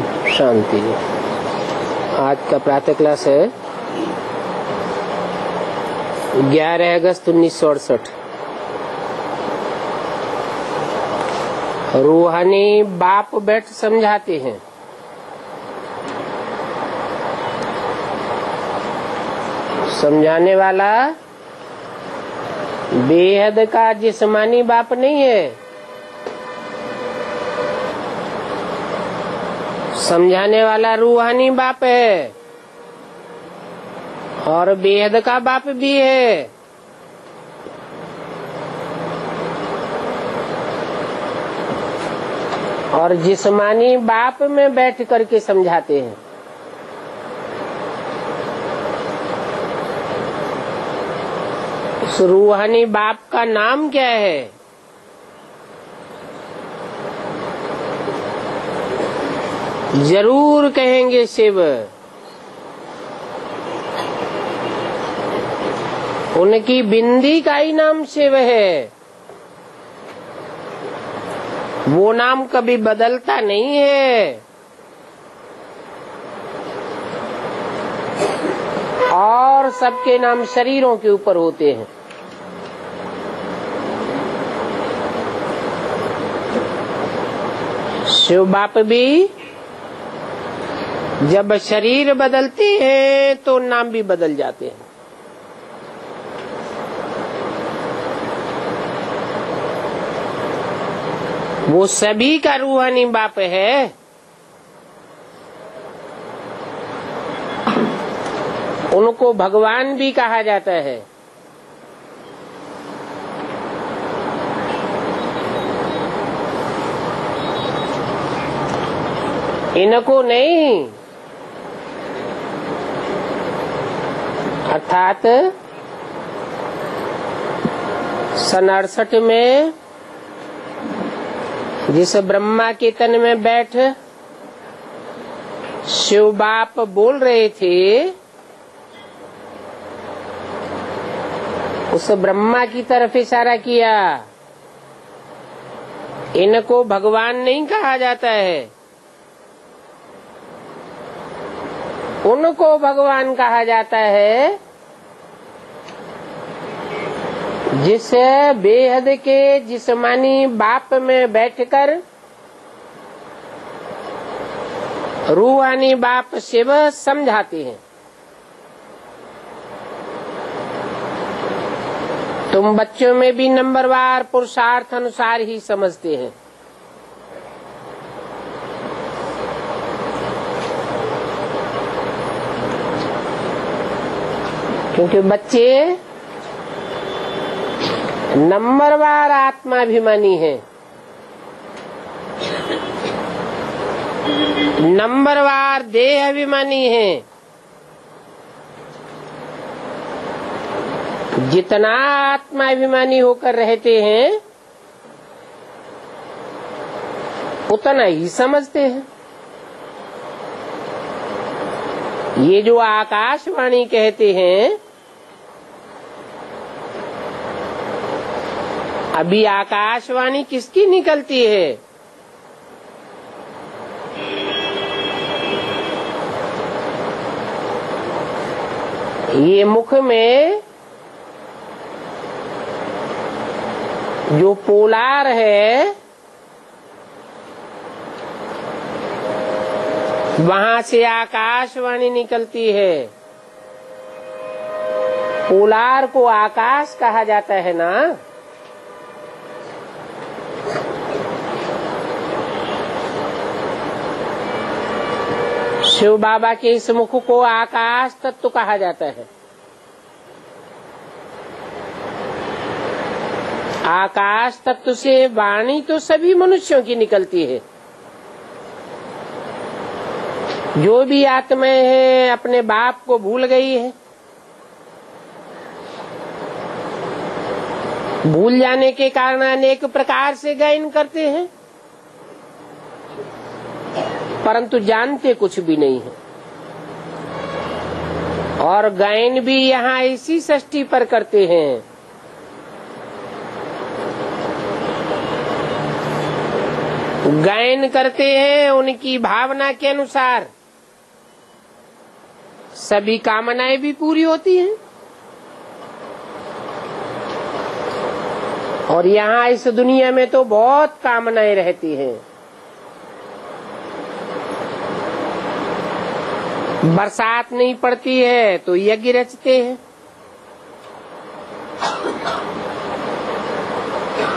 शांति। आज का प्रातः क्लास है 11 अगस्त 1968। रूहानी बाप बैठ समझाते हैं। समझाने वाला बेहद का जिस्मानी बाप नहीं है, समझाने वाला रूहानी बाप है और बेहद का बाप भी है। और जिस्मानी बाप में बैठ करके समझाते हैं। उस रूहानी बाप का नाम क्या है? जरूर कहेंगे शिव। उनकी बिंदी का ही नाम शिव है। वो नाम कभी बदलता नहीं है और सबके नाम शरीरों के ऊपर होते हैं। शिव बाप भी जब शरीर बदलते हैं तो नाम भी बदल जाते हैं। वो सभी का रूहानी बाप है। उनको भगवान भी कहा जाता है। इनको नहीं, अर्थात सन 68 में जिस ब्रह्मा के तन में बैठ शिव बाप बोल रहे थे, उस ब्रह्मा की तरफ इशारा किया। इनको भगवान नहीं कहा जाता है, उनको भगवान कहा जाता है जिस बेहद के जिस्मानी बाप में बैठकर रूहानी बाप शिव समझाते हैं। तुम बच्चों में भी नंबरवार पुरुषार्थ अनुसार ही समझते हैं। क्योंकि बच्चे नंबरवार आत्माभिमानी है, नंबरवार देह अभिमानी है। जितना आत्माभिमानी होकर रहते हैं उतना ही समझते हैं। ये जो आकाशवाणी कहते हैं, अभी आकाशवाणी किसकी निकलती है? ये मुख में जो पोलार है, वहां से आकाशवाणी निकलती है। पोलार को आकाश कहा जाता है ना। शिव बाबा के इस मुख को आकाश तत्व कहा जाता है। आकाश तत्व से वाणी तो सभी मनुष्यों की निकलती है। जो भी आत्माएं हैं अपने बाप को भूल गई है। भूल जाने के कारण अनेक प्रकार से गायन करते हैं, परंतु जानते कुछ भी नहीं है। और गायन भी यहाँ इसी षष्ठी पर करते हैं। गायन करते हैं उनकी भावना के अनुसार सभी कामनाएं भी पूरी होती हैं। और यहाँ इस दुनिया में तो बहुत कामनाएं रहती हैं। बरसात नहीं पड़ती है तो यज्ञ रचते हैं।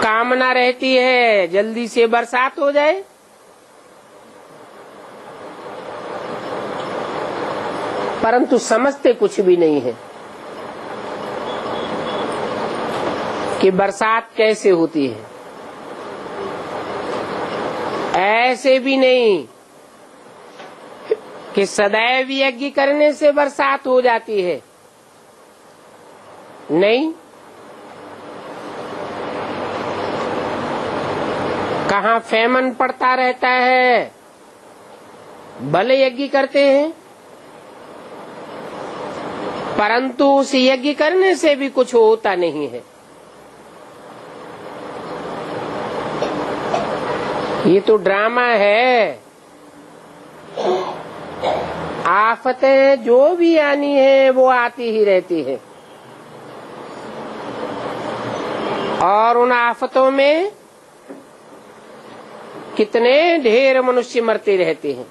कामना रहती है जल्दी से बरसात हो जाए। परंतु समझते कुछ भी नहीं है कि बरसात कैसे होती है। ऐसे भी नहीं कि सदैव यज्ञ करने से बरसात हो जाती है। नहीं, कहाँ फैमन पड़ता रहता है, भले यज्ञ करते हैं परंतु उस यज्ञ करने से भी कुछ होता नहीं है। ये तो ड्रामा है। आफतें जो भी आनी है वो आती ही रहती है और उन आफतों में कितने ढेर मनुष्य मरते रहते हैं।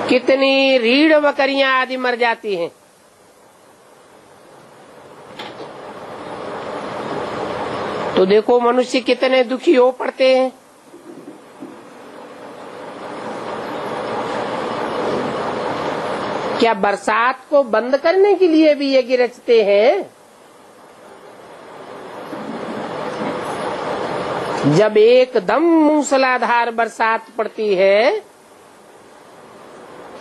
कितनी रीढ़ बकरियां आदि मर जाती हैं। तो देखो मनुष्य कितने दुखी हो पड़ते हैं। क्या बरसात को बंद करने के लिए भी यज्ञ रचते हैं? जब एकदम मूसलाधार बरसात पड़ती है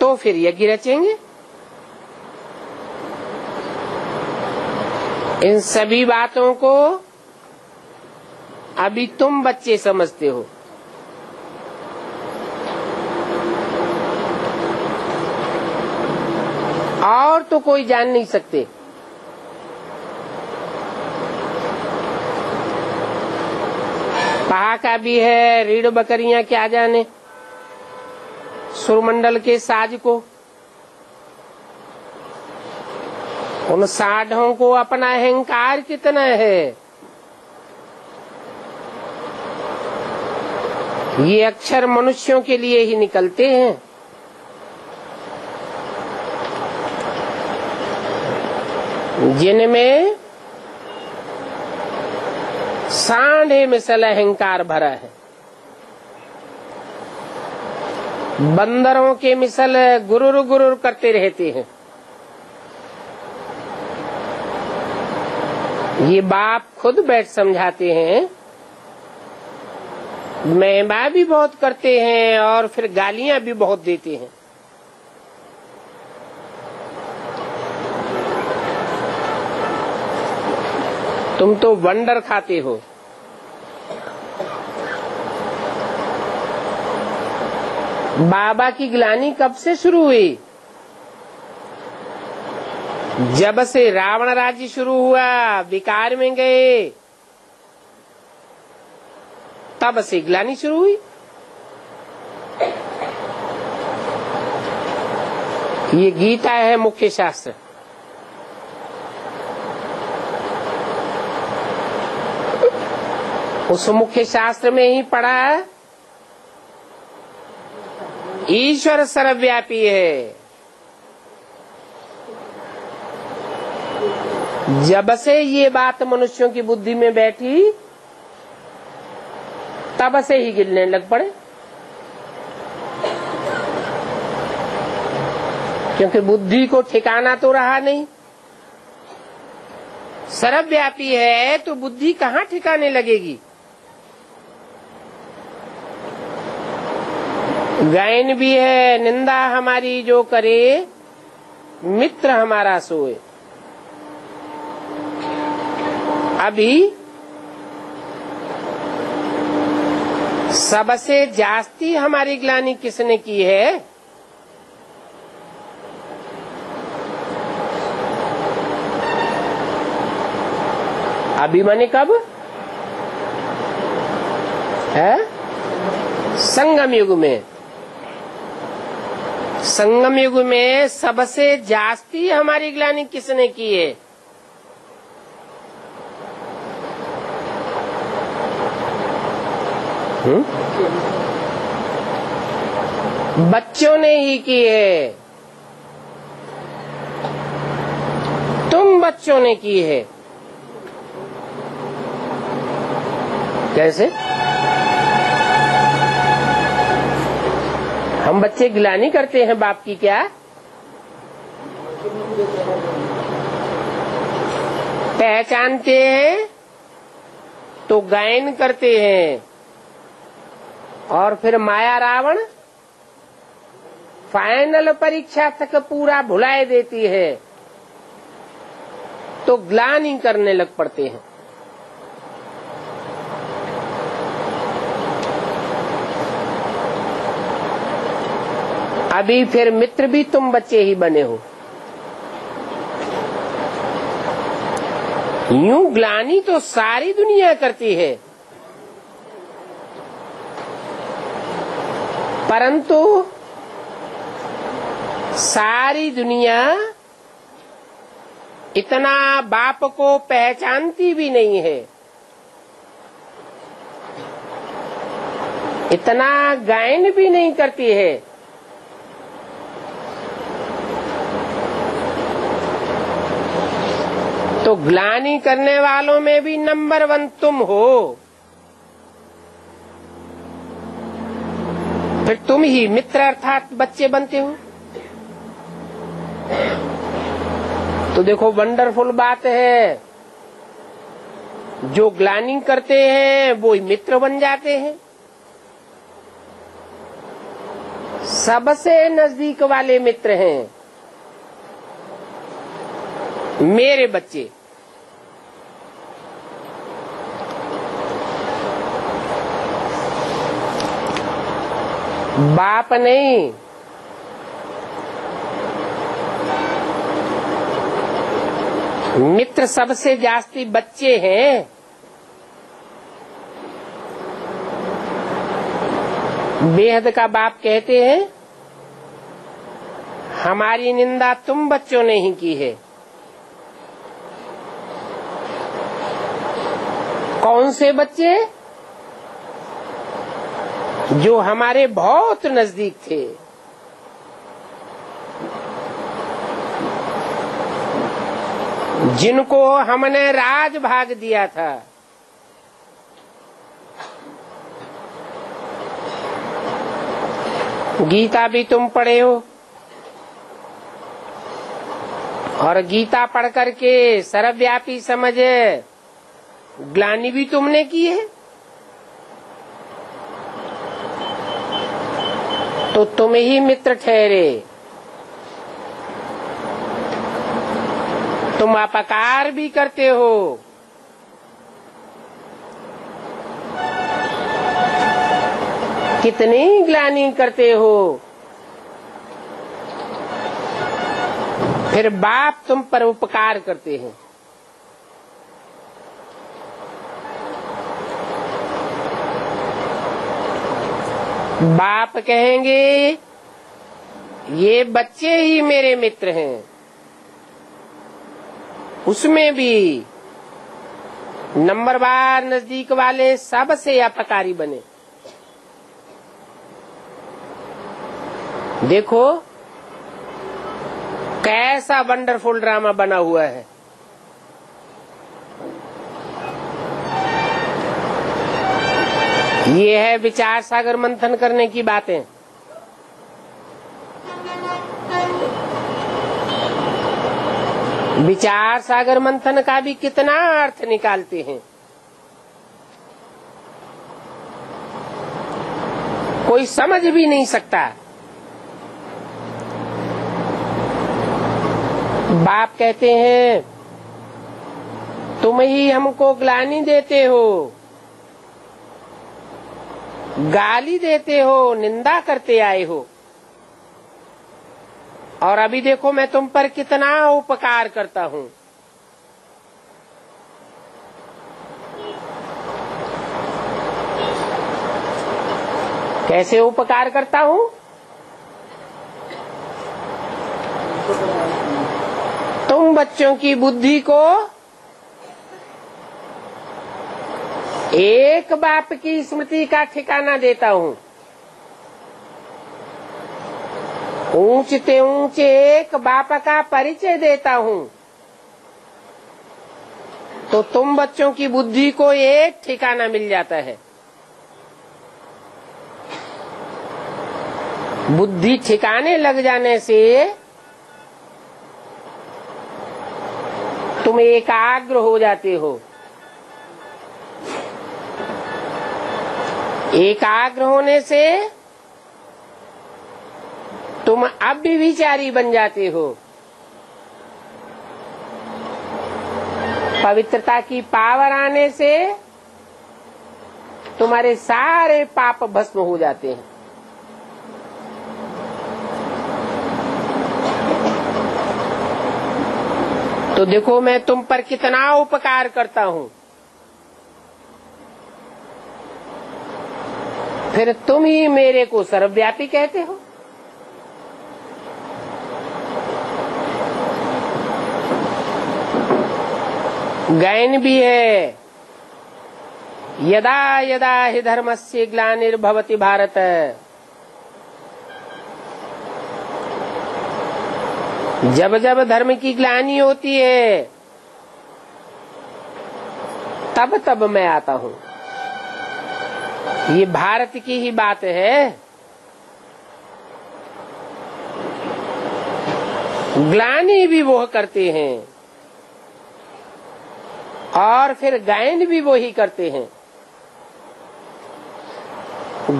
तो फिर यज्ञ रचेंगे। इन सभी बातों को अभी तुम बच्चे समझते हो। और तो कोई जान नहीं सकते। कहा का भी है, रीढ़ बकरियां क्या जाने सुरमंडल के साज को। उन साढ़ों को अपना अहंकार कितना है। ये अक्षर मनुष्यों के लिए ही निकलते हैं। जिनमें सांढे मिसल अहंकार भरा है। बंदरों के मिसल गुरुर गुरुर करते रहते हैं। ये बाप खुद बैठ समझाते हैं, महिमा भी बहुत करते हैं और फिर गालियां भी बहुत देते हैं। तुम तो वंडर खाते हो। बाबा की ग्लानि कब से शुरू हुई? जब से रावण राज्य शुरू हुआ, विकार में गए, तब से ग्लानि शुरू हुई। ये गीता है मुख्य शास्त्र। उस मुख्य शास्त्र में ही पढ़ा ईश्वर सर्वव्यापी है। जब से ये बात मनुष्यों की बुद्धि में बैठी तब से ही गिरने लग पड़े। क्योंकि बुद्धि को ठिकाना तो रहा नहीं। सर्वव्यापी है तो बुद्धि कहाँ ठिकाने लगेगी। गायन भी है, निंदा हमारी जो करे मित्र हमारा सोए। अभी सबसे जास्ती हमारी ग्लानि किसने की है? अभी माने कब? है संगम युग में। संगम युग में सबसे जास्ती हमारी ग्लानि किसने की है? बच्चों ने ही की है। तुम बच्चों ने की है। कैसे? हम बच्चे गिलानी करते हैं बाप की क्या? पहचानते हैं तो गायन करते हैं, और फिर माया रावण फाइनल परीक्षा तक पूरा भुलाए देती है, तो ग्लानि करने लग पड़ते हैं। अभी फिर मित्र भी तुम बच्चे ही बने हो। यूं ग्लानि तो सारी दुनिया करती है, परंतु सारी दुनिया इतना बाप को पहचानती भी नहीं है, इतना गायन भी नहीं करती है। तो ग्लानि करने वालों में भी नंबर 1 तुम हो। फिर तुम ही मित्र अर्थात बच्चे बनते हो। तो देखो वंडरफुल बात है, जो ग्लानि करते हैं वो ही मित्र बन जाते हैं। सबसे नजदीक वाले मित्र हैं मेरे बच्चे। बाप नहीं, मित्र सबसे जास्ती बच्चे हैं। बेहद का बाप कहते हैं, हमारी निंदा तुम बच्चों ने ही की है। कौन से बच्चे? जो हमारे बहुत नजदीक थे। जिनको हमने राज भाग दिया था। गीता भी तुम पढ़े हो, और गीता पढ़ करके सर्वव्यापी समझ ग्लानि भी तुमने की है। तो तुम ही मित्र ठहरे। तुम अपकार भी करते हो। कितनी ग्लानि करते हो। फिर बाप तुम पर उपकार करते हैं। बाप कहेंगे ये बच्चे ही मेरे मित्र हैं। उसमें भी नंबरवार नजदीक वाले सबसे अपकारी बने। देखो कैसा वंडरफुल ड्रामा बना हुआ है। ये है विचार सागर मंथन करने की बातें। विचार सागर मंथन का भी कितना अर्थ निकालते हैं। कोई समझ भी नहीं सकता। बाप कहते हैं तुम ही हमको ग्लानि देते हो, गाली देते हो, निंदा करते आए हो, और अभी देखो मैं तुम पर कितना उपकार करता हूँ। कैसे उपकार करता हूँ? तुम बच्चों की बुद्धि को एक बाप की स्मृति का ठिकाना देता हूँ। ऊंचते ऊंचे एक बाप का परिचय देता हूँ, तो तुम बच्चों की बुद्धि को एक ठिकाना मिल जाता है। बुद्धि ठिकाने लग जाने से तुम एकाग्र हो जाते हो। एकाग्र होने से तुम अव्यभिचारी बन जाते हो। पवित्रता की पावर आने से तुम्हारे सारे पाप भस्म हो जाते हैं। तो देखो मैं तुम पर कितना उपकार करता हूँ, फिर तुम ही मेरे को सर्वव्यापी कहते हो। गायन भी है, यदा यदा हि धर्मस्य ग्लानिर्भवति भारत। जब जब धर्म की ग्लानि होती है तब तब मैं आता हूँ। ये भारत की ही बात है। ग्लानि भी वो करते हैं और फिर गायन भी वो ही करते हैं।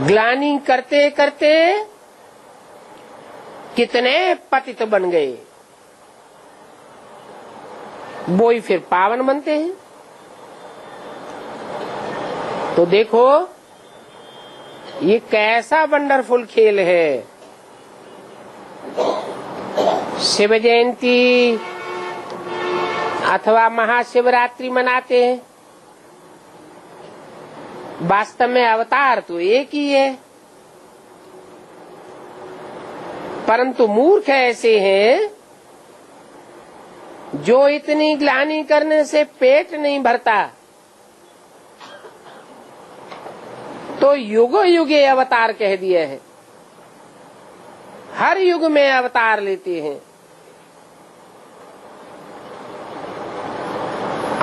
ग्लानि करते करते कितने पतित बन गए, वो ही फिर पावन बनते हैं। तो देखो ये कैसा वंडरफुल खेल है। शिव जयंती अथवा महाशिवरात्रि मनाते हैं, वास्तव में अवतार तो एक ही है, परंतु मूर्ख ऐसे हैं जो इतनी ग्लानि करने से पेट नहीं भरता तो युगो युगे अवतार कह दिए हैं। हर युग में अवतार लेते हैं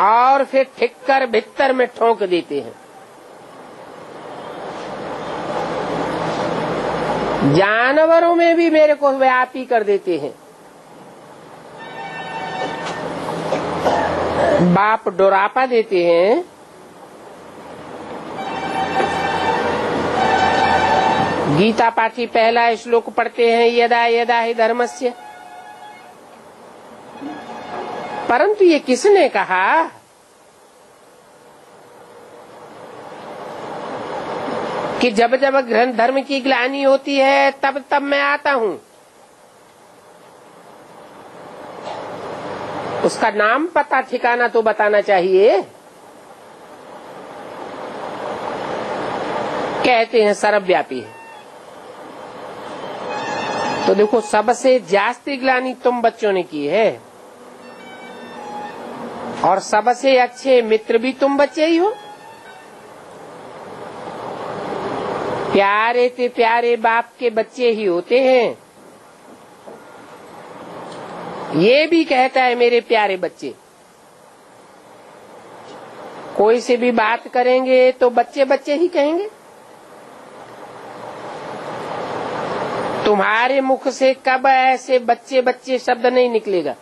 और फिर ठिक्कर भीतर में ठोक देते हैं। जानवरों में भी मेरे को व्यापी कर देते हैं। बाप डोरापा देते हैं, गीता पाठी पहला श्लोक पढ़ते हैं, यदा यदा हि धर्मस्य। परंतु ये किसने कहा? कि जब जब धर्म की ग्लानि होती है तब तब मैं आता हूँ। उसका नाम पता ठिकाना तो बताना चाहिए। कहते हैं सर्वव्यापी है। तो देखो सबसे जास्ती ग्लानि तुम बच्चों ने की है और सबसे अच्छे मित्र भी तुम बच्चे ही हो। प्यारे से प्यारे बाप के बच्चे ही होते हैं। ये भी कहता है मेरे प्यारे बच्चे। कोई से भी बात करेंगे तो बच्चे बच्चे ही कहेंगे। तुम्हारे मुख से कब ऐसे बच्चे बच्चे शब्द नहीं निकलेगा।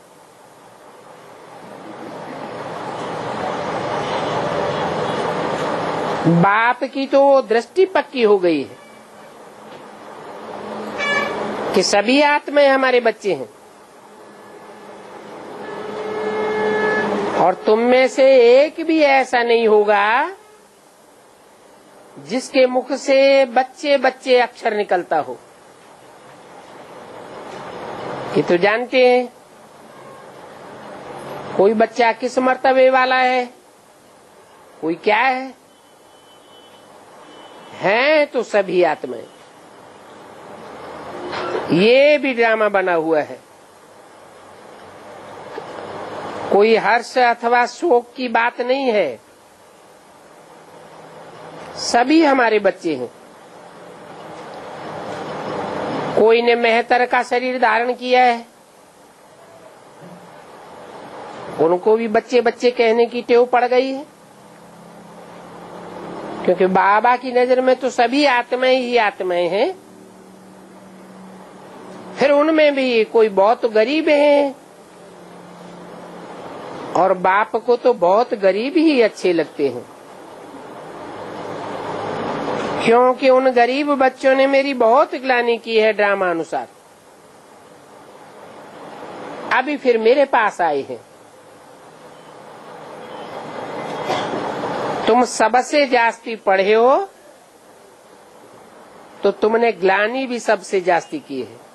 बाप की तो दृष्टि पक्की हो गई है कि सभी आत्माएं हमारे बच्चे हैं और तुम में से एक भी ऐसा नहीं होगा जिसके मुख से बच्चे बच्चे अक्षर निकलता हो। ये तो जानते हैं कोई बच्चा किस मर्तबे वाला है, कोई क्या है तो सभी आत्माएं। ये भी ड्रामा बना हुआ है। कोई हर्ष अथवा शोक की बात नहीं है। सभी हमारे बच्चे हैं। कोई ने मेहतर का शरीर धारण किया है, उनको भी बच्चे बच्चे कहने की टेव पड़ गई है, क्योंकि बाबा की नजर में तो सभी आत्माएं ही आत्माएं हैं। फिर उनमें भी कोई बहुत गरीब है, और बाप को तो बहुत गरीब ही अच्छे लगते हैं, क्योंकि उन गरीब बच्चों ने मेरी बहुत ग्लानि की है ड्रामा अनुसार। अभी फिर मेरे पास आए हैं। तुम सबसे जास्ती पढ़े हो तो तुमने ग्लानि भी सबसे जास्ती की है।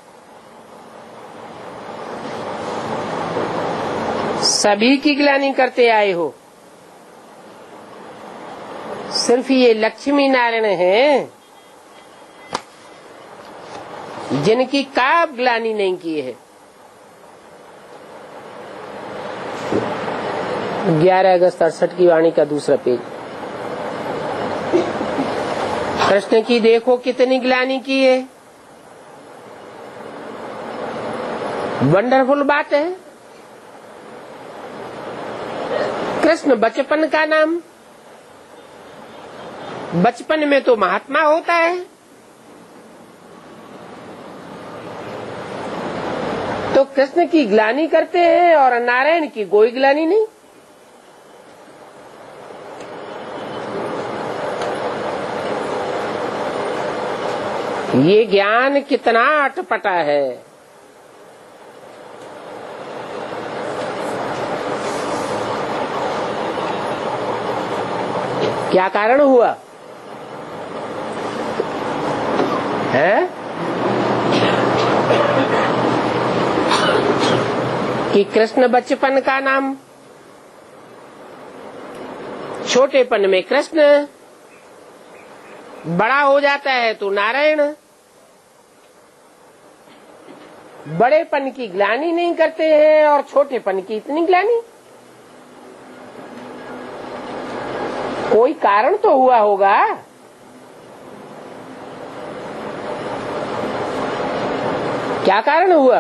सभी की ग्लानि करते आए हो। सिर्फ ये लक्ष्मी नारायण हैं जिनकी काब ग्लानि नहीं की है। 11 अगस्त 68 की वाणी का दूसरा पेज। कृष्ण की देखो कितनी ग्लानि की है। वंडरफुल बात है। कृष्ण बचपन का नाम, बचपन में तो महात्मा होता है, तो कृष्ण की ग्लानि करते हैं और नारायण की कोई ग्लानि नहीं। ये ज्ञान कितना अटपटा है। क्या कारण हुआ है कि कृष्ण बचपन का नाम, छोटेपन में कृष्ण, बड़ा हो जाता है तो नारायण। बड़ेपन की ग्लानि नहीं करते हैं और छोटेपन की इतनी ग्लानि। कोई कारण तो हुआ होगा। क्या कारण हुआ?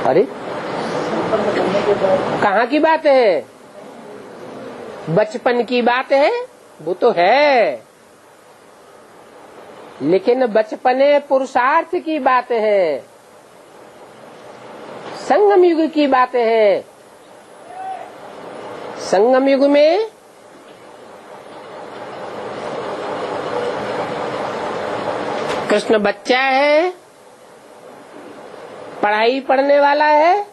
अरे कहाँ की बात है? बचपन की बात है, वो तो है, लेकिन बचपने पुरुषार्थ की बात है, संगम युग की बात है। संगम युग में कृष्ण बच्चा है, पढ़ाई पढ़ने वाला है,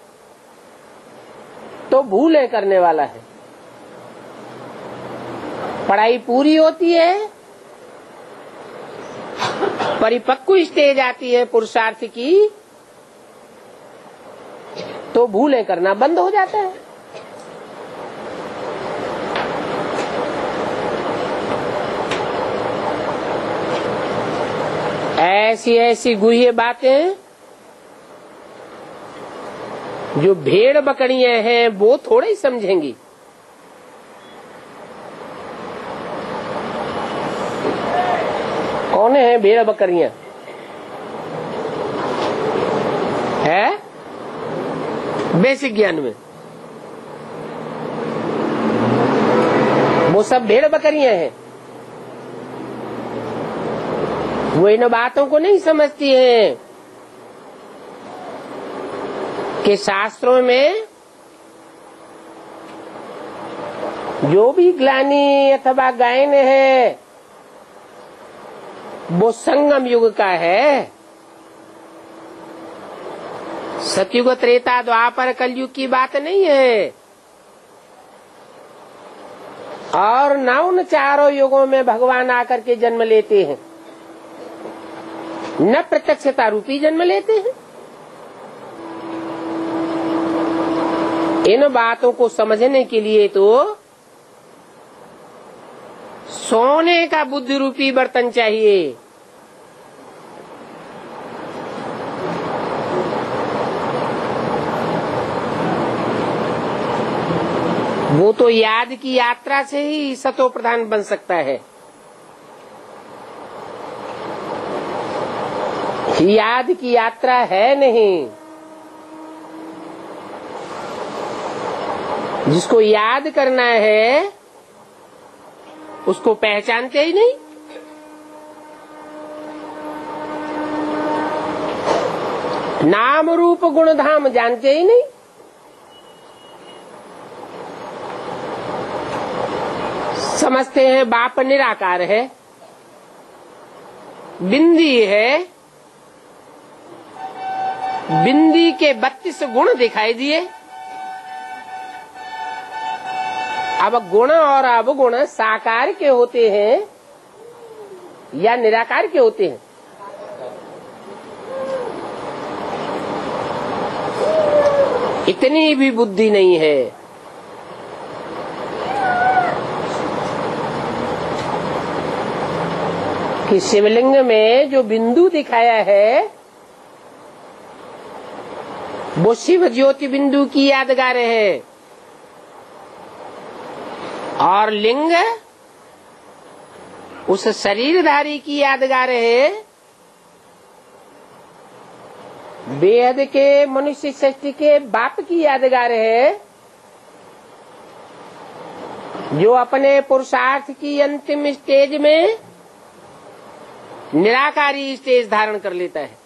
तो भूलें करने वाला है। पढ़ाई पूरी होती है, परिपक्व स्टेज आती है पुरुषार्थ की, तो भूलें करना बंद हो जाता है। ऐसी ऐसी गुह्य बातें जो भेड़ बकरियां हैं वो थोड़े ही समझेंगी। कौन है भेड़ बकरियां? है बेसिक ज्ञान में वो सब भेड़ बकरियां हैं। वो इन बातों को नहीं समझती हैं कि शास्त्रों में जो भी ग्लानि अथवा गायन है वो संगम युग का है। सतयुग, त्रेता, द्वापर, कलयुग की बात नहीं है। और न उन चारों युगों में भगवान आकर के जन्म लेते हैं, न प्रत्यक्षता रूपी जन्म लेते हैं। इन बातों को समझने के लिए तो सोने का बुद्धि रूपी बर्तन चाहिए। वो तो याद की यात्रा से ही सतो प्रधान बन सकता है। याद की यात्रा है नहीं। जिसको याद करना है उसको पहचानते ही नहीं। नाम रूप गुण धाम जानते ही नहीं। समझते हैं बाप निराकार है, बिंदी है, बिंदी के 32 गुण दिखाई दिए। अब गुण और अवगुण साकार के होते हैं या निराकार के होते हैं? इतनी भी बुद्धि नहीं है। कि शिवलिंग में जो बिंदु दिखाया है वो शिव ज्योति बिंदु की यादगार है, और लिंग उस शरीरधारी की यादगार है। बेहद के मनुष्य सृष्टि के बाप की यादगार है, जो अपने पुरुषार्थ की अंतिम स्टेज में निराकारी स्टेज धारण कर लेता है।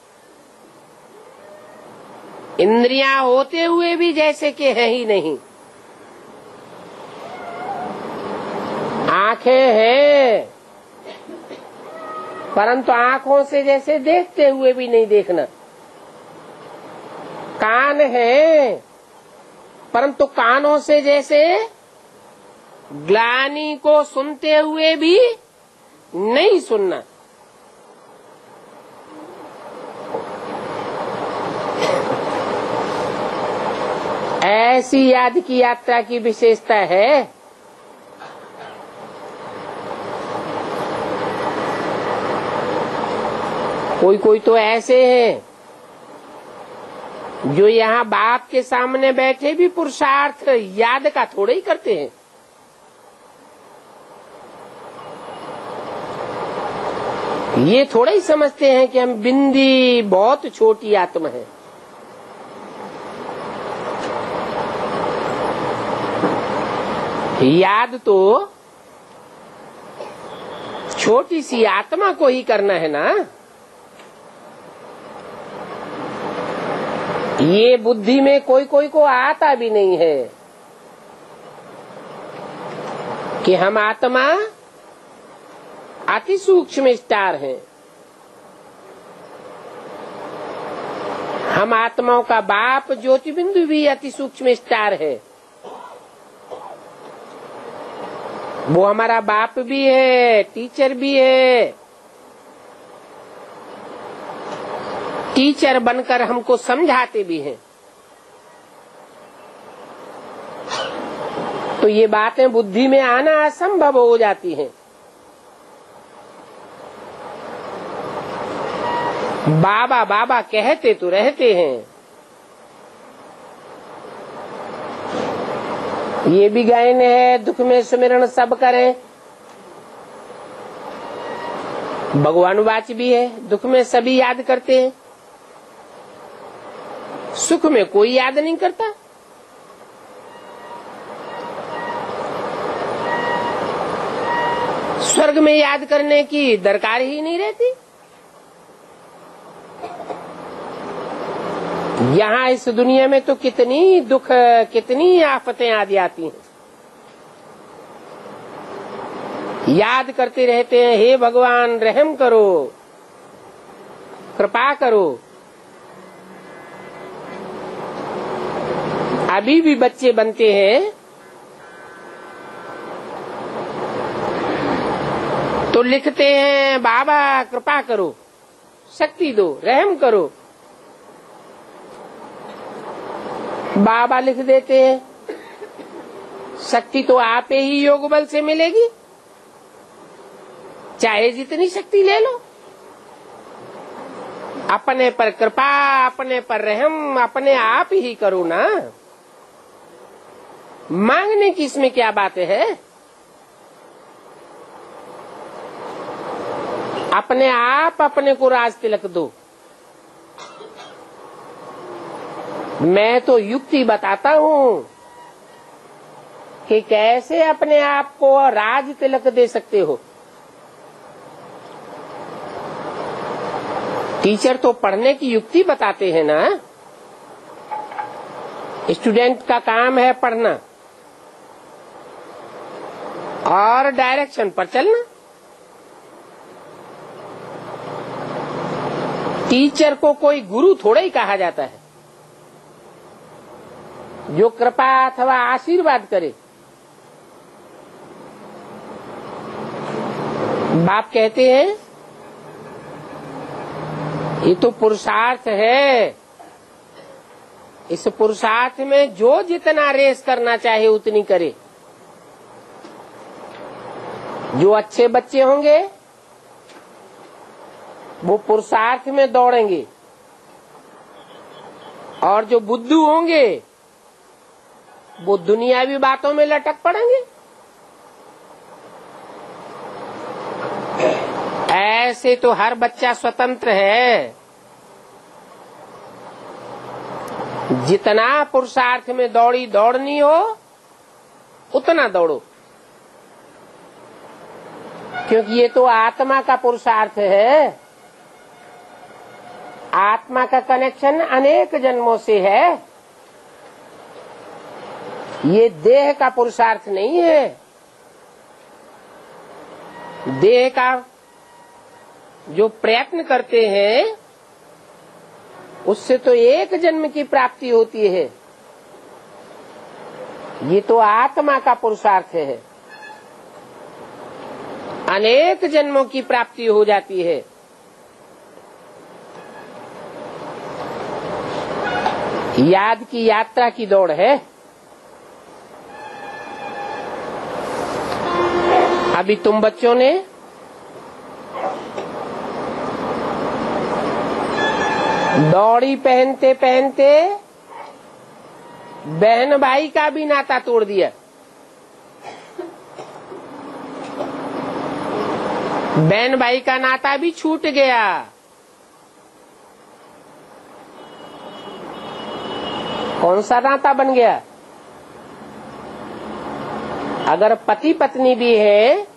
इंद्रियां होते हुए भी जैसे कि है ही नहीं। आंखें हैं परंतु आंखों से जैसे देखते हुए भी नहीं देखना। कान है परंतु कानों से जैसे ग्लानि को सुनते हुए भी नहीं सुनना। ऐसी याद की यात्रा की विशेषता है। कोई कोई तो ऐसे हैं जो यहाँ बाप के सामने बैठे भी पुरुषार्थ याद का थोड़ा ही करते हैं। ये थोड़ा ही समझते हैं कि हम बिंदी बहुत छोटी आत्मा है। याद तो छोटी सी आत्मा को ही करना है ना। ये बुद्धि में कोई कोई को आता भी नहीं है कि हम आत्मा अति सूक्ष्म स्टार हैं। हम आत्माओं का बाप ज्योति बिंदु भी अति सूक्ष्म स्टार है। वो हमारा बाप भी है, टीचर भी है। टीचर बनकर हमको समझाते भी हैं। तो ये बातें बुद्धि में आना असंभव हो जाती हैं। बाबा बाबा कहते तो रहते हैं। ये भी गायन है, दुख में सुमिरन सब करें। भगवानुवाच भी है, दुख में सभी याद करते हैं, सुख में कोई याद नहीं करता। स्वर्ग में याद करने की दरकार ही नहीं रहती। यहाँ इस दुनिया में तो कितनी दुख, कितनी आफतें आ जाती हैं। याद करते रहते हैं, हे भगवान रहम करो, कृपा करो। अभी भी बच्चे बनते हैं तो लिखते हैं बाबा कृपा करो, शक्ति दो, रहम करो। बाबा लिख देते हैं, शक्ति तो आप ही योग बल से मिलेगी। चाहे जितनी शक्ति ले लो, अपने पर कृपा, अपने पर रहम अपने आप ही करो ना। मांगने की इसमें क्या बात है? अपने आप अपने को राज तिलक दो। मैं तो युक्ति बताता हूँ कि कैसे अपने आप को राज तिलक दे सकते हो। टीचर तो पढ़ने की युक्ति बताते हैं ना। स्टूडेंट का काम है पढ़ना और डायरेक्शन पर चलना। टीचर को कोई गुरु थोड़ा ही कहा जाता है जो कृपा अथवा आशीर्वाद करे। बाप कहते हैं ये तो पुरुषार्थ है, इस पुरुषार्थ में जो जितना रेस करना चाहे उतनी करे। जो अच्छे बच्चे होंगे वो पुरुषार्थ में दौड़ेंगे और जो बुद्धू होंगे वो दुनियावी बातों में लटक पड़ेंगे। ऐसे तो हर बच्चा स्वतंत्र है। जितना पुरुषार्थ में दौड़नी हो उतना दौड़ो, क्योंकि ये तो आत्मा का पुरुषार्थ है। आत्मा का कनेक्शन अनेक जन्मों से है। ये देह का पुरुषार्थ नहीं है। देह का जो प्रयत्न करते हैं उससे तो एक जन्म की प्राप्ति होती है। ये तो आत्मा का पुरुषार्थ है, अनेक जन्मों की प्राप्ति हो जाती है। याद की यात्रा की दौड़ है। अभी तुम बच्चों ने दौड़ी पहनते पहनते बहन भाई का भी नाता तोड़ दिया। बहन भाई का नाता भी छूट गया। कौन सा नाता बन गया? अगर पति पत्नी भी है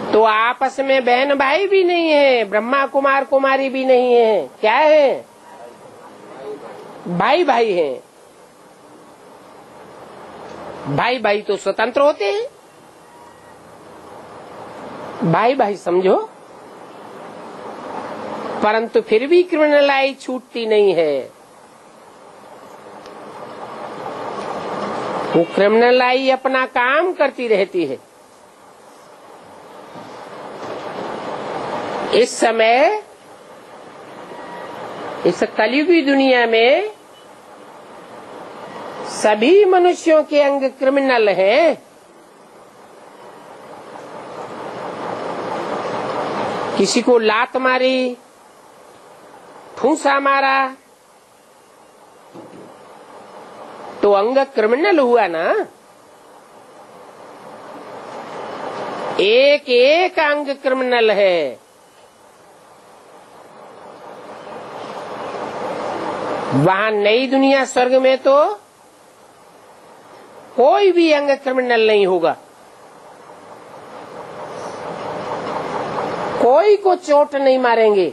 तो आपस में बहन भाई भी नहीं है, ब्रह्मा कुमार कुमारी भी नहीं है। क्या है? भाई भाई है। भाई भाई तो स्वतंत्र होते हैं। भाई भाई समझो, परंतु फिर भी क्रिमिनलाई छूटती नहीं है। वो क्रिमिनलाई अपना काम करती रहती है। इस समय इस कलियुगी दुनिया में सभी मनुष्यों के अंग क्रिमिनल हैं। किसी को लात मारी, ठूंसा मारा तो अंग क्रिमिनल हुआ ना। एक एक अंग क्रिमिनल है। वहां नई दुनिया स्वर्ग में तो कोई भी अंग क्रिमिनल नहीं होगा। कोई को चोट नहीं मारेंगे।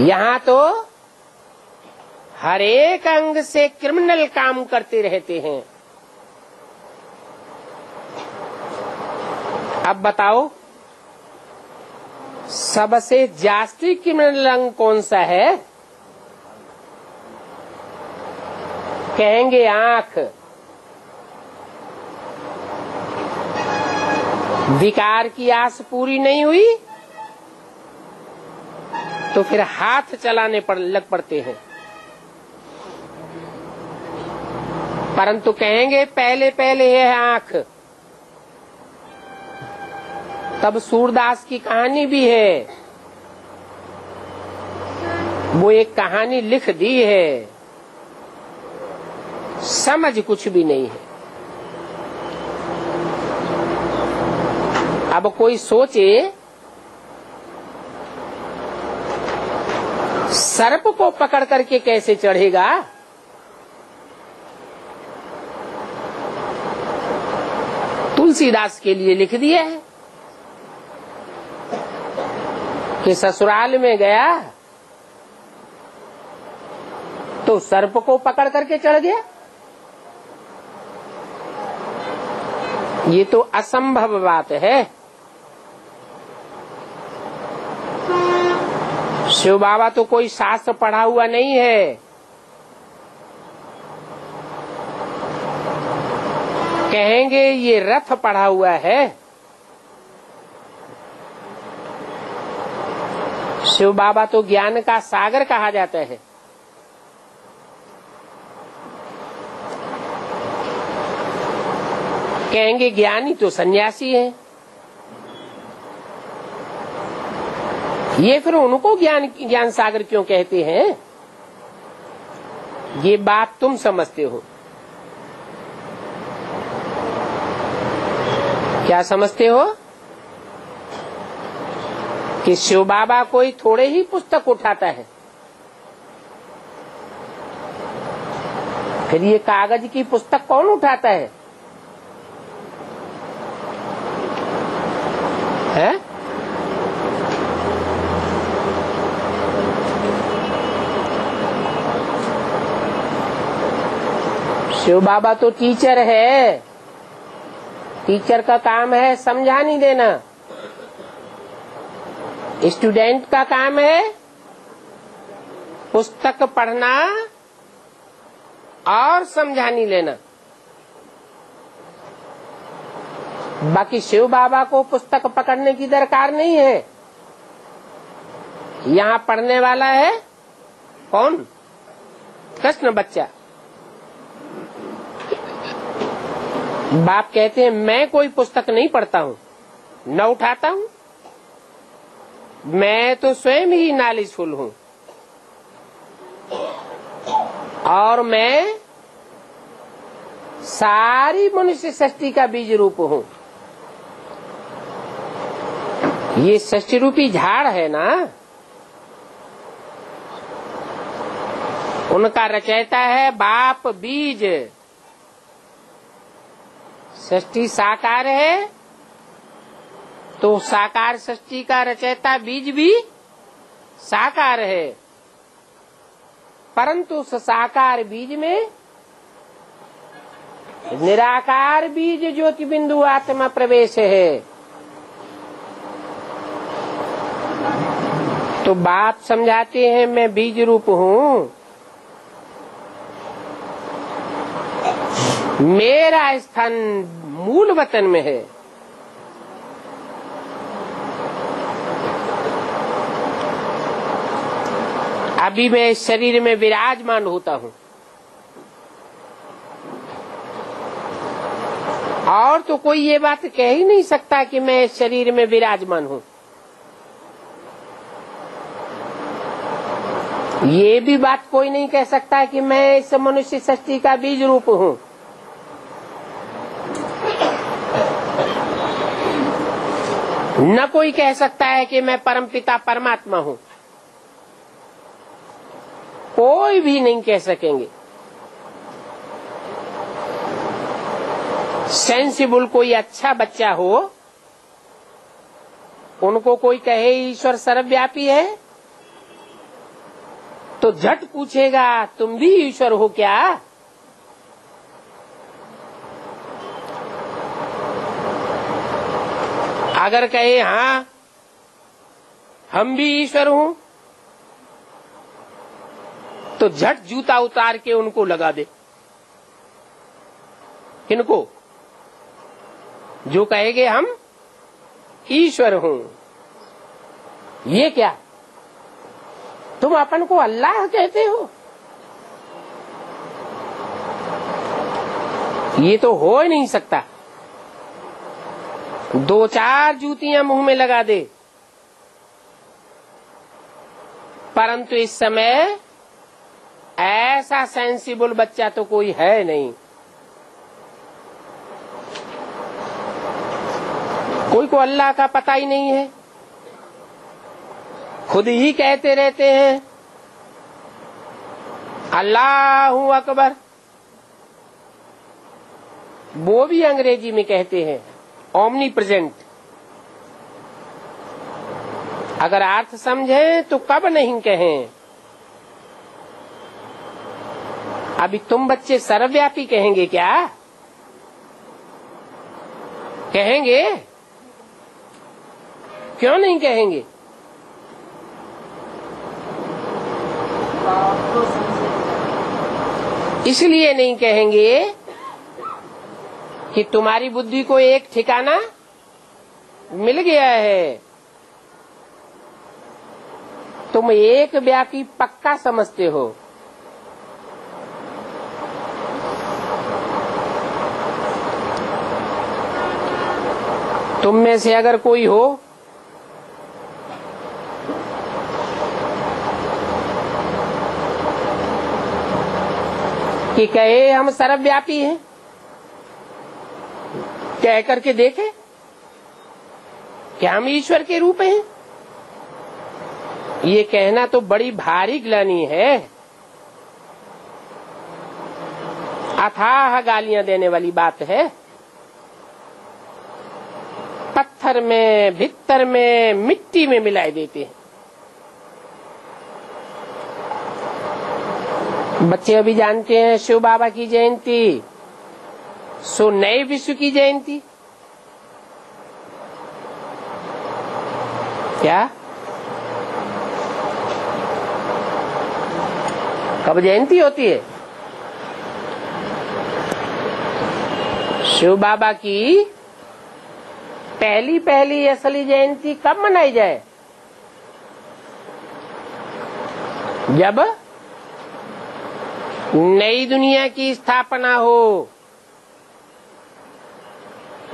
यहाँ तो हर एक अंग से क्रिमिनल काम करते रहते हैं। अब बताओ सबसे जास्ती क्रिमिनल अंग कौन सा है? कहेंगे आंख। विकार की आस पूरी नहीं हुई तो फिर हाथ चलाने लग पड़ते हैं। परंतु कहेंगे पहले पहले है आंख। तब सूरदास की कहानी भी है, वो एक कहानी लिख दी है, समझ कुछ भी नहीं है। अब कोई सोचे सर्प को पकड़ करके कैसे चढ़ेगा, तुलसीदास के लिए लिख दिया है कि ससुराल में गया तो सर्प को पकड़ करके चढ़ गया। ये तो असंभव बात है। शिव बाबा तो कोई शास्त्र पढ़ा हुआ नहीं है। कहेंगे ये रथ पढ़ा हुआ है। शिव बाबा तो ज्ञान का सागर कहा जाता है। कहेंगे ज्ञानी तो सन्यासी है। ये फिर उनको ज्ञान सागर क्यों कहते हैं? ये बात तुम समझते हो। क्या समझते हो कि शिव बाबा कोई थोड़े ही पुस्तक उठाता है। फिर ये कागज की पुस्तक कौन उठाता है? शिव बाबा तो टीचर है। टीचर का काम है समझानी देना। स्टूडेंट का काम है पुस्तक पढ़ना और समझानी लेना। बाकी शिव बाबा को पुस्तक पकड़ने की दरकार नहीं है। यहाँ पढ़ने वाला है कौन? कृष्ण बच्चा। बाप कहते हैं मैं कोई पुस्तक नहीं पढ़ता हूँ, न उठाता हूँ। मैं तो स्वयं ही नॉलेजफुल हूँ और मैं सारी मनुष्य सृष्टि का बीज रूप हूँ। ये सृष्टि रूपी झाड़ है ना, उनका रचयिता है बाप बीज। सृष्टि साकार है तो साकार सृष्टि का रचयिता बीज भी साकार है, परंतु उस साकार बीज में निराकार बीज ज्योति बिंदु आत्मा प्रवेश है। तो बाप समझाते हैं मैं बीज रूप हूँ। मेरा स्थान मूल वतन में है। अभी मैं इस शरीर में विराजमान होता हूँ और तो कोई ये बात कह ही नहीं सकता कि मैं इस शरीर में विराजमान हूँ। ये भी बात कोई नहीं कह सकता कि मैं इस मनुष्य सृष्टि का बीज रूप हूँ। न कोई कह सकता है कि मैं परमपिता परमात्मा हूँ। कोई भी नहीं कह सकेंगे। सेंसिबल कोई अच्छा बच्चा हो, उनको कोई कहे ईश्वर सर्वव्यापी है तो झट पूछेगा तुम भी ईश्वर हो क्या? अगर कहे हाँ हम भी ईश्वर हूँ तो झट जूता उतार के उनको लगा दे। किनको? जो कहेंगे हम ईश्वर हूँ। ये क्या तुम अपन को अल्लाह कहते हो? ये तो हो ही नहीं सकता। 2-4 जूतियां मुंह में लगा दे, परंतु इस समय ऐसा सेंसिबल बच्चा तो कोई है नहीं। कोई को अल्लाह का पता ही नहीं है, खुद ही कहते रहते हैं अल्लाहू अकबर। वो भी अंग्रेजी में कहते हैं ओमनी प्रेजेंट। अगर अर्थ समझें तो कब नहीं कहें। अभी तुम बच्चे सर्वव्यापी कहेंगे क्या? कहेंगे? क्यों नहीं कहेंगे? इसलिए नहीं कहेंगे कि तुम्हारी बुद्धि को एक ठिकाना मिल गया है। तुम एक व्यापी पक्का समझते हो। तुम में से अगर कोई हो कि कहे हम सर्वव्यापी हैं, कह करके देखे क्या हम ईश्वर के रूप हैं? ये कहना तो बड़ी भारी ग्लानि है, अथाह गालियां देने वाली बात है। पत्थर में, भीतर में, मिट्टी में मिलाए देते हैं। बच्चे अभी जानते हैं शिव बाबा की जयंती सो नए विश्व की जयंती। क्या कब जयंती होती है? शिव बाबा की पहली असली जयंती कब मनाई जाए? जब नई दुनिया की स्थापना हो,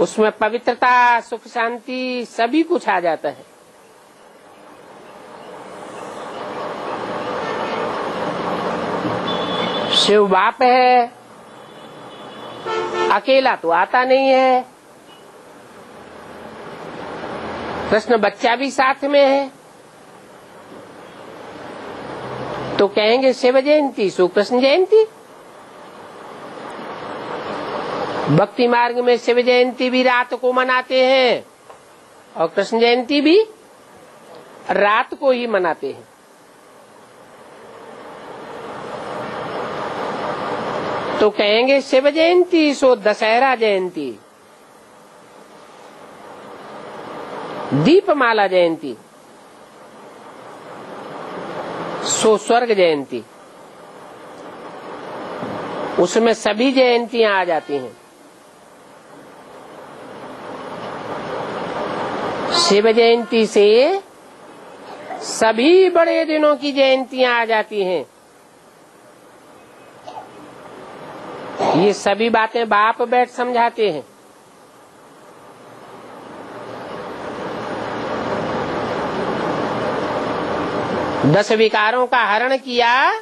उसमें पवित्रता, सुख, शांति सभी कुछ आ जाता है। शिव बाप है, अकेला तो आता नहीं है। कृष्ण बच्चा भी साथ में है, तो कहेंगे शिव जयंती सो कृष्ण जयंती। भक्ति मार्ग में शिव जयंती भी रात को मनाते हैं और कृष्ण जयंती भी रात को ही मनाते हैं। तो कहेंगे शिव जयंती सो दशहरा जयंती, दीपमाला जयंती सो स्वर्ग जयंती। उसमें सभी जयंतियां आ जाती हैं। शिव जयंती से सभी बड़े दिनों की जयंतियां आ जाती हैं। ये सभी बातें बाप बैठ समझाते हैं। दस विकारों का हरण किया,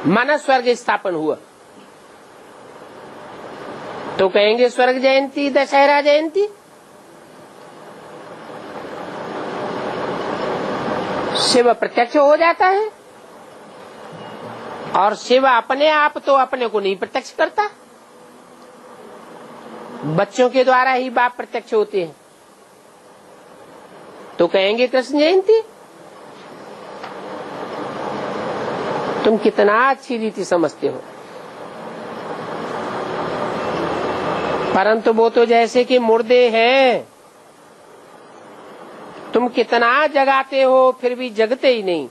मन स्वर्ग स्थापन हुआ। तो कहेंगे स्वर्ग जयंती, दशहरा जयंती। शिव प्रत्यक्ष हो जाता है और शिव अपने आप तो अपने को नहीं प्रत्यक्ष करता, बच्चों के द्वारा ही बाप प्रत्यक्ष होते हैं। तो कहेंगे कृष्ण जयंती। तुम कितना अच्छी रीति समझते हो, परंतु वो तो जैसे कि मुर्दे हैं। तुम कितना जगाते हो फिर भी जगते ही नहीं।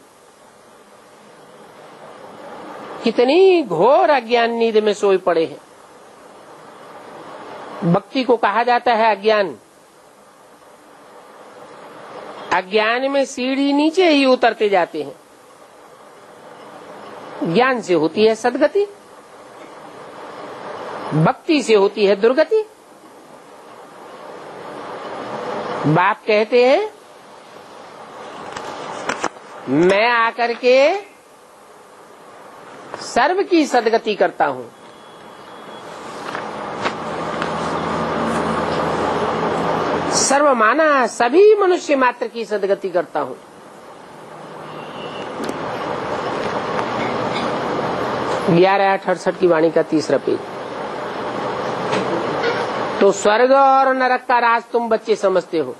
कितनी घोर अज्ञान नींद में सोए पड़े हैं। भक्ति को कहा जाता है अज्ञान। अज्ञान में सीढ़ी नीचे ही उतरते जाते हैं। ज्ञान से होती है सदगति, भक्ति से होती है दुर्गति। बाप कहते हैं मैं आकर के सर्व की सदगति करता हूं। सर्व माना सभी मनुष्य मात्र की सदगति करता हूं। ग्यारह 68 की वाणी का तीसरा पेज। तो स्वर्ग और नरक का राज तुम बच्चे समझते हो,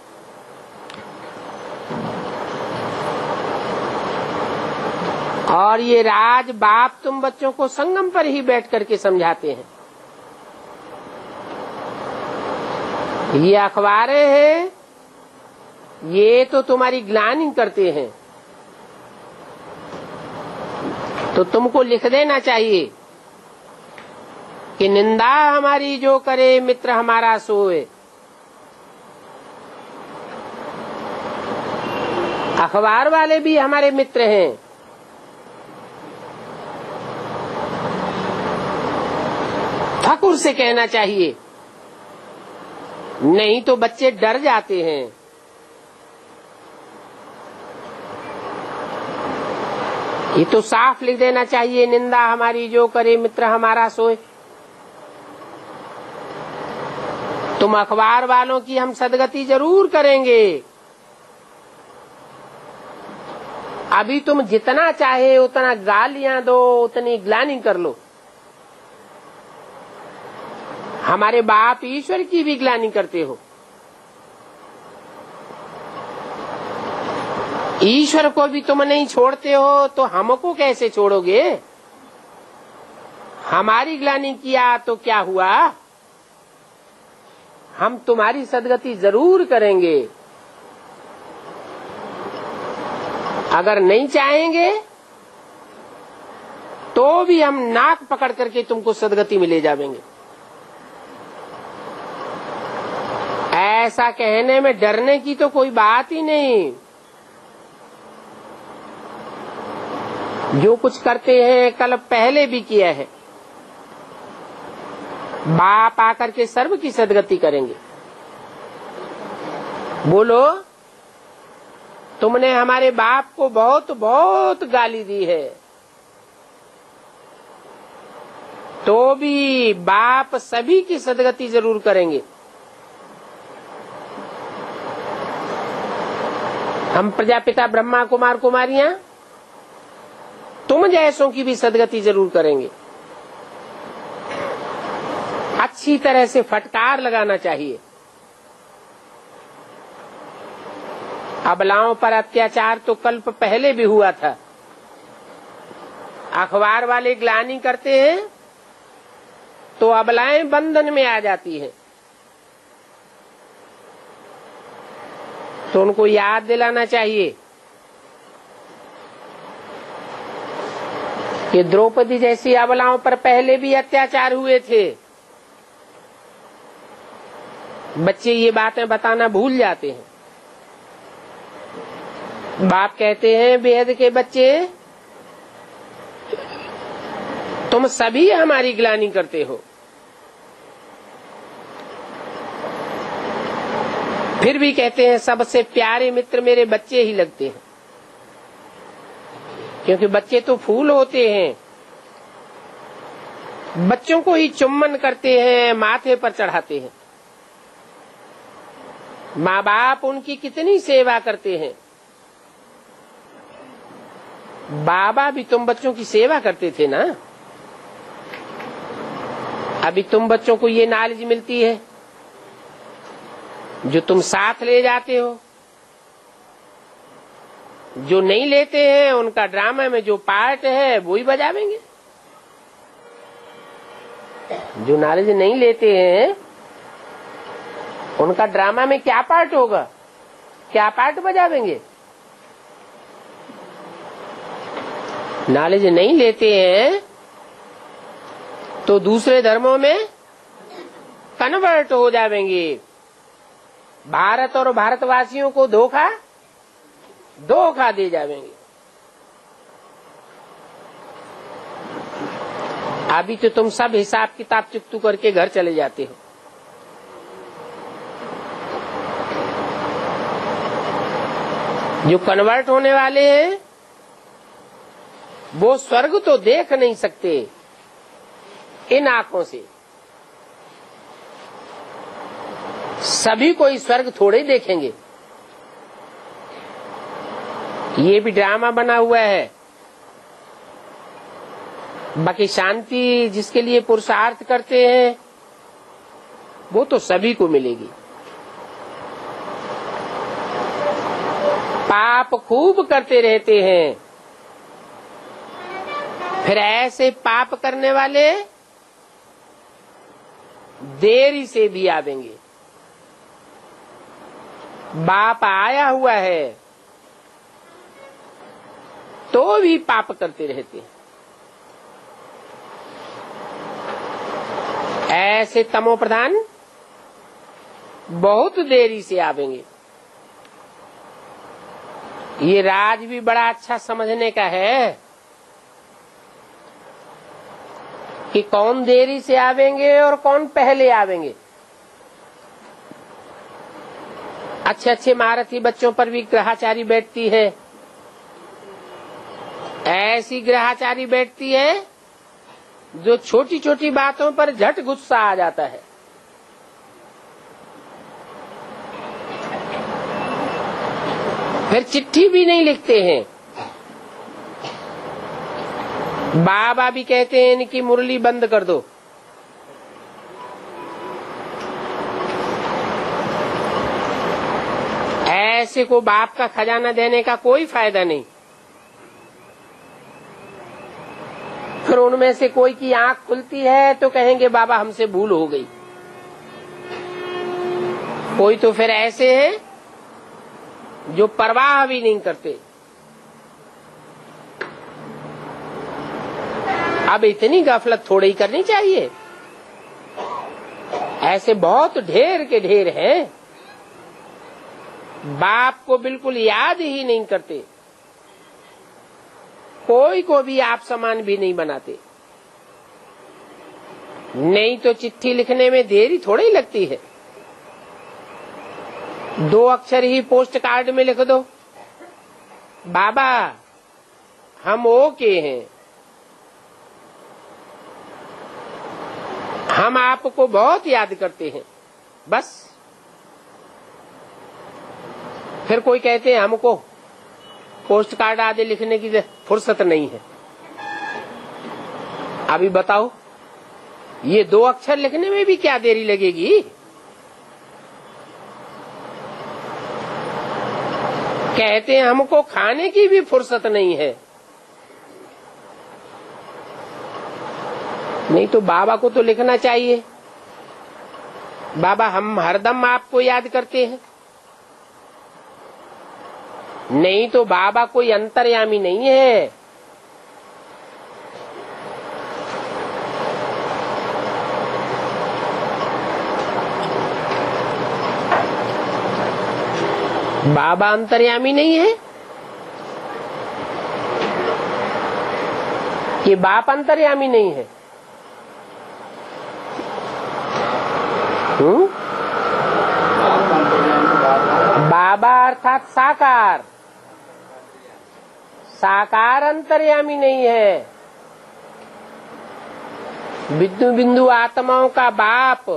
और ये राज बाप तुम बच्चों को संगम पर ही बैठ करके समझाते हैं। ये अखबारें हैं, ये तो तुम्हारी ग्लानि करते हैं, तो तुमको लिख देना चाहिए कि निंदा हमारी जो करे मित्र हमारा सोए। अखबार वाले भी हमारे मित्र हैं। ठाकुर से कहना चाहिए, नहीं तो बच्चे डर जाते हैं। ये तो साफ लिख देना चाहिए, निंदा हमारी जो करे मित्र हमारा सोए। तुम अखबार वालों की हम सदगति जरूर करेंगे। अभी तुम जितना चाहे उतना गालियां दो, उतनी ग्लानि कर लो। हमारे बाप ईश्वर की भी ग्लानि करते हो। ईश्वर को भी तुम नहीं छोड़ते हो, तो हमको कैसे छोड़ोगे? हमारी ग्लानि किया तो क्या हुआ? हम तुम्हारी सदगति जरूर करेंगे। अगर नहीं चाहेंगे तो भी हम नाक पकड़ करके तुमको सदगति में ले जाएंगे। ऐसा कहने में डरने की तो कोई बात ही नहीं। जो कुछ करते हैं कल पहले भी किया है। बाप आकर के सर्व की सदगति करेंगे। बोलो, तुमने हमारे बाप को बहुत बहुत गाली दी है, तो भी बाप सभी की सदगति जरूर करेंगे। हम प्रजापिता ब्रह्मा कुमार कुमारियां तुम जैसों की भी सदगति जरूर करेंगे। अच्छी तरह से फटकार लगाना चाहिए। अबलाओं पर अत्याचार तो कल्प पहले भी हुआ था। अखबार वाले ग्लानि करते हैं तो अबलाएं बंधन में आ जाती हैं। तो उनको याद दिलाना चाहिए कि द्रौपदी जैसी अबलाओं पर पहले भी अत्याचार हुए थे। बच्चे ये बातें बताना भूल जाते हैं। बाप कहते हैं, बेहद के बच्चे तुम सभी हमारी ग्लानि करते हो, फिर भी कहते हैं सबसे प्यारे मित्र मेरे बच्चे ही लगते हैं। क्योंकि बच्चे तो फूल होते हैं। बच्चों को ही चुम्बन करते हैं, माथे पर चढ़ाते हैं। माँ बाप उनकी कितनी सेवा करते हैं। बाबा भी तुम बच्चों की सेवा करते थे ना। अभी तुम बच्चों को ये नॉलेज मिलती है जो तुम साथ ले जाते हो। जो नहीं लेते हैं उनका ड्रामा में जो पार्ट है वो ही बजावेंगे। जो नॉलेज नहीं लेते हैं उनका ड्रामा में क्या पार्ट होगा, क्या पार्ट बजावेंगे। नॉलेज नहीं लेते हैं तो दूसरे धर्मों में कन्वर्ट हो जाएंगे। भारत और भारतवासियों को धोखा दे जाएंगे। अभी तो तुम सब हिसाब किताब चुकतू करके घर चले जाते हो। जो कन्वर्ट होने वाले हैं वो स्वर्ग तो देख नहीं सकते इन आंखों से। सभी कोई स्वर्ग थोड़े ही देखेंगे, ये भी ड्रामा बना हुआ है। बाकी शांति जिसके लिए पुरुषार्थ करते हैं वो तो सभी को मिलेगी। पाप खूब करते रहते हैं, फिर ऐसे पाप करने वाले देरी से भी आवेंगे। बाप आया हुआ है तो भी पाप करते रहते हैं। ऐसे तमो प्रधान बहुत देरी से आवेंगे। ये राज भी बड़ा अच्छा समझने का है कि कौन देरी से आवेंगे और कौन पहले आवेंगे। अच्छे अच्छे महारथी बच्चों पर भी ग्रहाचारी बैठती है। ऐसी ग्रहाचारी बैठती है जो छोटी छोटी बातों पर झट गुस्सा आ जाता है। फिर चिट्ठी भी नहीं लिखते हैं। बाबा भी कहते हैं इनकी मुरली बंद कर दो। ऐसे को बाप का खजाना देने का कोई फायदा नहीं। फिर उनमें से कोई की आंख खुलती है तो कहेंगे बाबा हमसे भूल हो गई। कोई तो फिर ऐसे हैं जो परवाह भी नहीं करते। अब इतनी गफलत थोड़ी ही करनी चाहिए। ऐसे बहुत ढेर के ढेर हैं, बाप को बिल्कुल याद ही नहीं करते, कोई को भी आप समान भी नहीं बनाते। नहीं तो चिट्ठी लिखने में देरी थोड़ी लगती है। 2 अक्षर ही पोस्ट कार्ड में लिख दो, बाबा हम ओके हैं, हम आपको बहुत याद करते हैं, बस। फिर कोई कहते हैं हमको पोस्ट कार्ड आदि लिखने की फुर्सत नहीं है। अभी बताओ ये 2 अक्षर लिखने में भी क्या देरी लगेगी। कहते हैं हमको खाने की भी फुर्सत नहीं है। नहीं तो बाबा को तो लिखना चाहिए, बाबा हम हरदम आपको याद करते हैं। नहीं तो बाबा कोई अंतर्यामी नहीं है। बाबा अंतर्यामी नहीं है कि बाप अंतर्यामी नहीं है। बाबा अर्थात साकार, साकार अंतर्यामी नहीं है। बिंदु बिंदु आत्माओं का बाप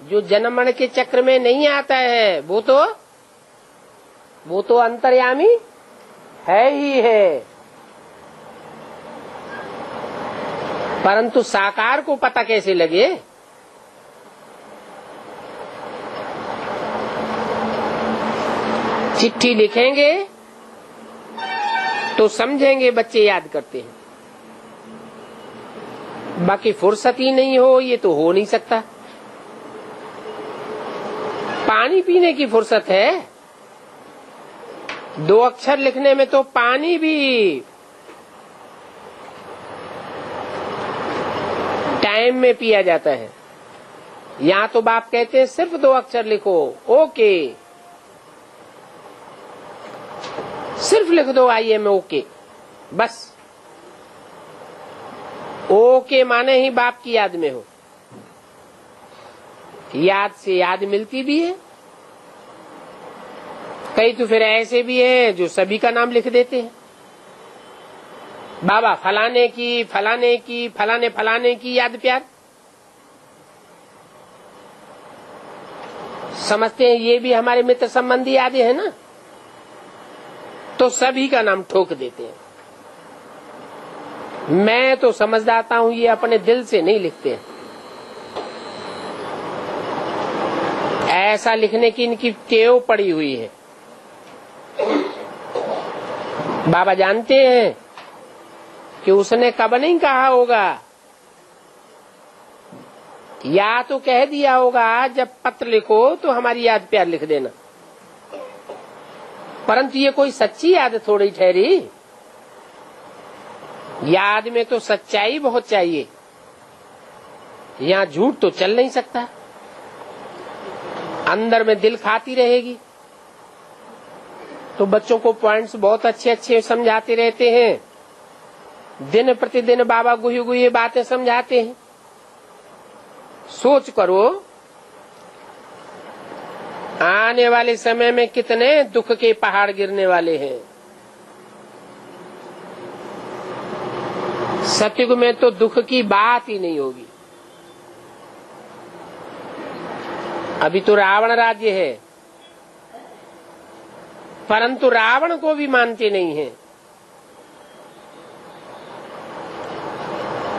जो जन्मण के चक्र में नहीं आता है वो तो अंतर्यामी है ही है। परंतु साकार को पता कैसे लगे। चिट्ठी लिखेंगे तो समझेंगे बच्चे याद करते हैं, बाकी फुर्सत ही नहीं हो ये तो हो नहीं सकता। पानी पीने की फुर्सत है, 2 अक्षर लिखने में तो पानी भी टाइम में पिया जाता है। यहाँ तो बाप कहते हैं सिर्फ 2 अक्षर लिखो, ओके, सिर्फ लिख दो आई एम ओके, बस। ओ के माने ही बाप की याद में हो। याद से याद मिलती भी है। कई तो फिर ऐसे भी है जो सभी का नाम लिख देते हैं। बाबा फलाने की फलाने की फलाने फलाने की याद प्यार, समझते हैं ये भी हमारे मित्र संबंधी यादें हैं ना, तो सभी का नाम ठोक देते हैं। मैं तो समझ जाता हूं ये अपने दिल से नहीं लिखते हैं। ऐसा लिखने की इनकी टेव पड़ी हुई है। बाबा जानते हैं कि उसने कब नहीं कहा होगा, या तो कह दिया होगा जब पत्र लिखो तो हमारी याद प्यार लिख देना, परंतु ये कोई सच्ची याद थोड़ी ठहरी। याद में तो सच्चाई बहुत चाहिए, यहाँ झूठ तो चल नहीं सकता। अंदर में दिल खाती रहेगी। तो बच्चों को पॉइंट्स बहुत अच्छे अच्छे समझाते रहते हैं। दिन प्रतिदिन बाबा गुही गुही बातें समझाते हैं। सोच करो आने वाले समय में कितने दुख के पहाड़ गिरने वाले हैं। सतयुग में तो दुख की बात ही नहीं होगी। अभी तो रावण राज्य है, परंतु रावण को भी मानते नहीं हैं।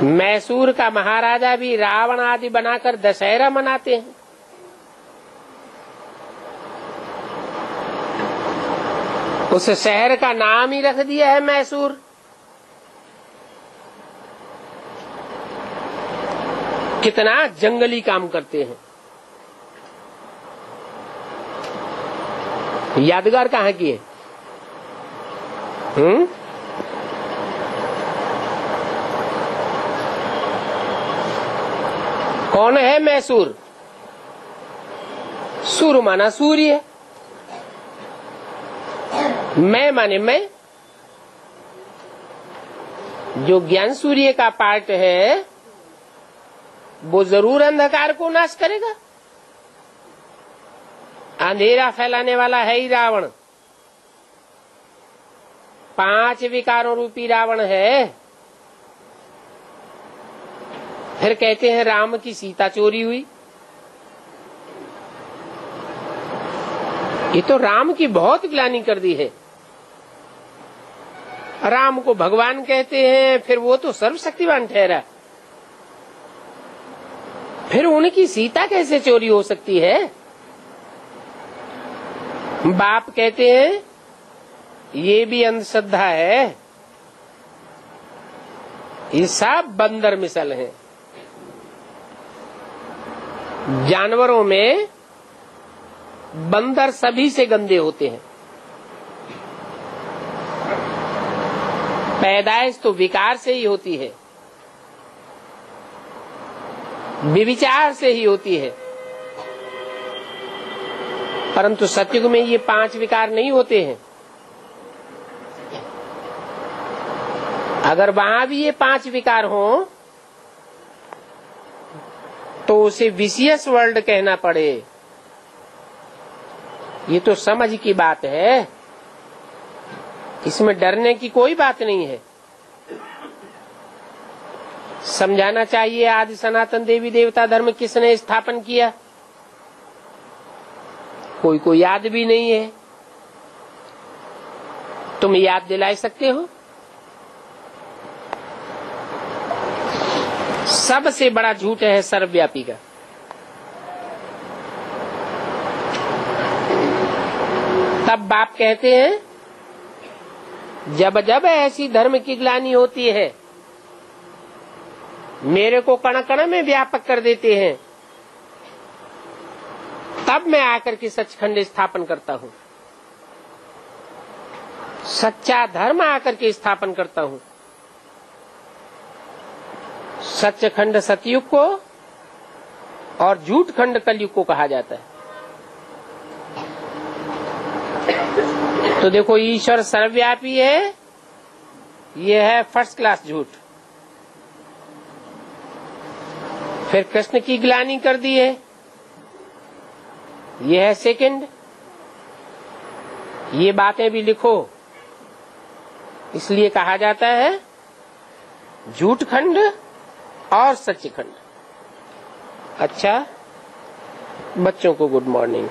मैसूर का महाराजा भी रावण आदि बनाकर दशहरा मनाते हैं। उस शहर का नाम ही रख दिया है मैसूर। कितना जंगली काम करते हैं। यादगार कहाँ की है? कौन है मैसूर? सूर माना सूर्य, मैं माने मैं। जो ज्ञान सूर्य का पार्ट है वो जरूर अंधकार को नाश करेगा। अंधेरा फैलाने वाला है ही रावण। 5 विकारों रूपी रावण है। फिर कहते हैं राम की सीता चोरी हुई। ये तो राम की बहुत ग्लानि कर दी है। राम को भगवान कहते हैं, फिर वो तो सर्वशक्तिमान ठहरा। फिर उनकी सीता कैसे चोरी हो सकती है? बाप कहते हैं ये भी अंधश्रद्धा है। ये सब बंदर मिसल हैं। जानवरों में बंदर सभी से गंदे होते हैं। पैदाइश तो विकार से ही होती है, विविचार से ही होती है, परंतु सतयुग में ये 5 विकार नहीं होते हैं। अगर वहां भी ये 5 विकार हों तो उसे विशियस वर्ल्ड कहना पड़े। ये तो समझ की बात है, इसमें डरने की कोई बात नहीं है। समझाना चाहिए आदि सनातन देवी देवता धर्म किसने स्थापन किया। कोई को याद भी नहीं है। तुम याद दिला सकते हो? सबसे बड़ा झूठ है सर्वव्यापी का। तब बाप कहते हैं जब जब ऐसी धर्म की ग्लानि होती है, मेरे को कण कण में व्यापक कर देते हैं, तब मैं आकर के सचखंड स्थापन करता हूँ। सच्चा धर्म आकर के स्थापन करता हूँ। सचखंड सतयुग को और झूठ खंड कलयुग को कहा जाता है। तो देखो ईश्वर सर्वव्यापी है, यह है फर्स्ट क्लास झूठ। फिर कृष्ण की ग्लानि कर दी है, ये है सेकंड। ये बातें भी लिखो, इसलिए कहा जाता है झूठ खंड और सच खंड। अच्छा, बच्चों को गुड मॉर्निंग।